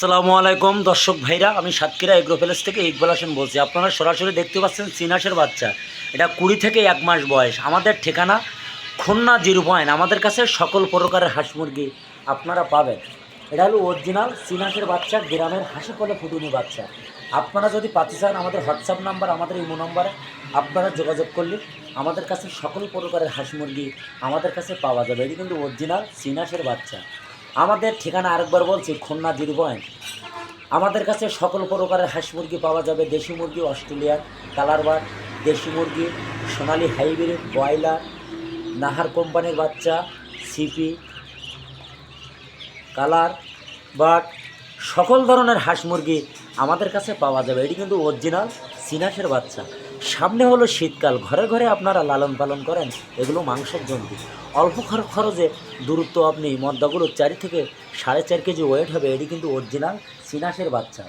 আসসালামু আলাইকুম দর্শক ভাইরা, আমি সাতক্ষীরা এগ্রো প্যালেস থেকে ইকবাল হোসেন বলছি। আপনারা সরাসরি দেখতে পাচ্ছেন চীনাশের বাচ্চা, এটা 20 থেকে 1 মাস বয়স। আমাদের ঠিকানা খুলনা 0 পয়েন্ট। আমাদের কাছে সকল প্রকারের হাঁস মুরগি আপনারা পাবেন। এটা হলো অরিজিনাল চীনাশের বাচ্চা, গ্রামের হাসি কলে ফুটুনি বাচ্চা। আপনারা যদি পাতে চান, আমাদের হোয়াটসঅ্যাপ নাম্বার, আমাদের ইমো নাম্বারে আপনারা যোগাযোগ করলে আমাদের কাছে সকল প্রকারের হাঁস মুরগি আমাদের কাছে পাওয়া যাবে। এটি কিন্তু অরিজিনাল চীনাশের বাচ্চা। আমাদের ঠিকানা আরেকবার বলছি, খুলনা 0 পয়েন্ট। আমাদের কাছে সকল প্রকারের হাঁস মুরগি পাওয়া যাবে। দেশি মুরগি, অস্ট্রেলিয়ান কালারবার্ড, দেশি মুরগি, সোনালি হাইব্রিড, ব্রয়লার, নাহার কোম্পানির বাচ্চা, সিপি, কালার বার্ড, সকল ধরনের হাঁস মুরগি আমাদের কাছে পাওয়া যাবে। এটি কিন্তু অরিজিনাল চীনাশের বাচ্চা। সামনে হলো শীতকাল, ঘরে ঘরে আপনারা লালন পালন করেন এগুলো মাংসের জন্তু। অল্প খরচে দূরত্ব আপনি মদ্দাগুলো 4 থেকে 4.5 কেজি ওয়েট হবে। এটি কিন্তু অরিজিনাল চীনাশের বাচ্চা।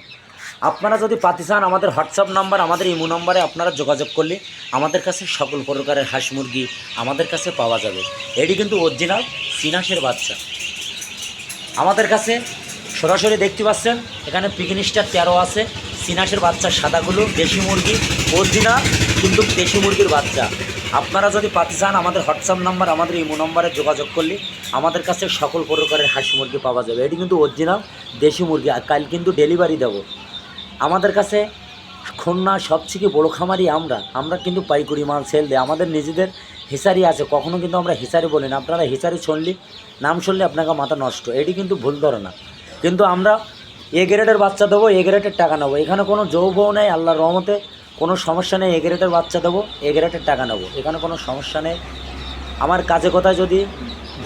আপনারা যদি পাতে চান, আমাদের হোয়াটসঅ্যাপ নাম্বার, আমাদের ইমো নাম্বারে আপনারা যোগাযোগ করলে আমাদের কাছে সকল প্রকারের হাঁস মুরগি আমাদের কাছে পাওয়া যাবে। এটি কিন্তু অরিজিনাল চীনাশের বাচ্চা। আমাদের কাছে সরাসরি দেখতে পাচ্ছেন, এখানে পিকনিকস্টার 13 আছে। চীনাশের বাচ্চা সাদাগুলো দেশি মুরগি, অরিজিনাল কিন্তু দেশি মুরগির বাচ্চা। আপনারা যদি পাতে চান, আমাদের হোয়াটসঅ্যাপ নাম্বার, আমাদের ইমো নাম্বারে যোগাযোগ করলে আমাদের কাছে সকল প্রকারের হাঁস মুরগি পাওয়া যাবে। এটি কিন্তু অরিজিনাল দেশি মুরগি। আর কাল কিন্তু ডেলিভারি দেবো। আমাদের কাছে খুলনা সবথেকে বড়ো খামারি আমরা কিন্তু পাইকারি মাল সেল দেয়। আমাদের নিজেদের হিসারি আছে, কখনো কিন্তু আমরা হিসারি বলি না। আপনারা হিসারি নাম শুনলে আপনাকে মাথা নষ্ট, এটি কিন্তু ভুল ধারণা। কিন্তু আমরা এ গ্রেডের বাচ্চা দেবো, এ গ্রেডের টাকা নেবো। এখানে কোনো যৌবও নেই, আল্লাহর রহমতে কোনো সমস্যা নেই। এ গ্রেডের বাচ্চা দেবো, এ গ্রেডের টাকা নেবো, এখানে কোনো সমস্যা নেই। আমার কাজে কথা যদি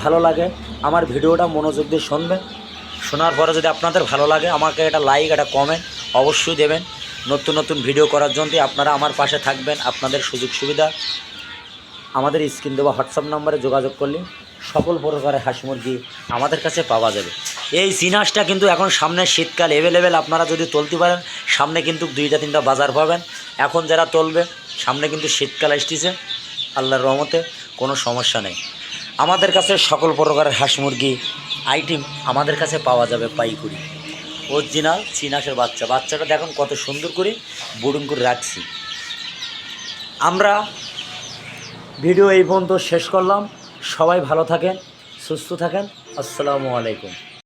ভালো লাগে, আমার ভিডিওটা মনোযোগ দিয়ে শুনবেন। শোনার পরে যদি আপনাদের ভালো লাগে, আমাকে একটা লাইক, একটা কমেন্ট অবশ্যই দেবেন। নতুন নতুন ভিডিও করার জন্য আপনারা আমার পাশে থাকবেন। আপনাদের সুযোগ সুবিধা আমাদের স্ক্রিন দেওয়া হোয়াটসঅ্যাপ নম্বরে যোগাযোগ করলে সকল প্রকারের হাঁস মুরগি আমাদের কাছে পাওয়া যাবে। এই চীনাশটা কিন্তু এখন সামনে শীতকাল অ্যাভেলেবেল। আপনারা যদি তুলতে পারেন, সামনে কিন্তু 2-3টা বাজার পাবেন। এখন যারা তুলবে, সামনে কিন্তু শীতকাল আসতেছে, আল্লাহর রহমতে কোনো সমস্যা নেই। আমাদের কাছে সকল প্রকারের হাঁস মুরগি আইটেম আমাদের কাছে পাওয়া যাবে পাইকারি। অরিজিনাল চীনাশের বাচ্চাটা দেখুন কত সুন্দর করে বোর্ডিং করে রাখছি। আমরা ভিডিও এই পর্যন্ত শেষ করলাম। সবাই ভালো থাকেন, সুস্থ থাকেন। আসসালামু আলাইকুম।